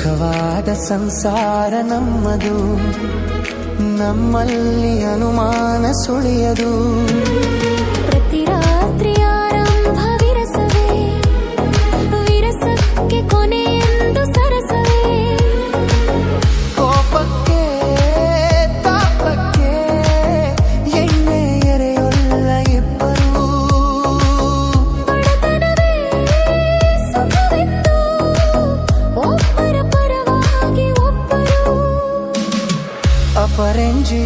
ಸುಖವಾದ ಸಂಸಾರ ನಮ್ಮದು, ನಮ್ಮಲ್ಲಿ ಅನುಮಾನ ಸುಳಿಯದು. ಪ್ರತಿ ರಾತ್ರಿ ಆರಂಭ ವಿರಸವೇ, ವಿರಸಕ್ಕೆ ಕೊನೆಯೆಂದು ಸರಸವೇ. ಕೋಪಕ್ಕೆ ತಾಪಕ್ಕೆ ಎಣ್ಣೆ ಎರೆಯೊಲ್ಲ ಇಬ್ಬರು. ಬಡತನವೇ ಸುಖವೆಂದು ಒಬ್ಬರ ಪರವಾಗಿ ಒಬ್ಬರು. ಅಪರಂಜಿ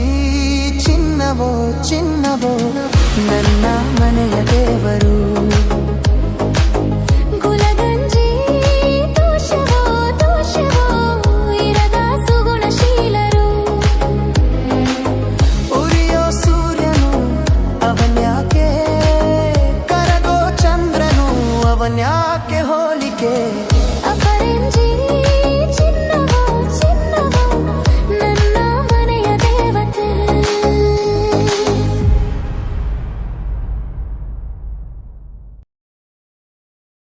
ಚಿನ್ನವೋ ಚಿನ್ನವೋ ನನ್ನ ಮನೆಯ ದೇವರು.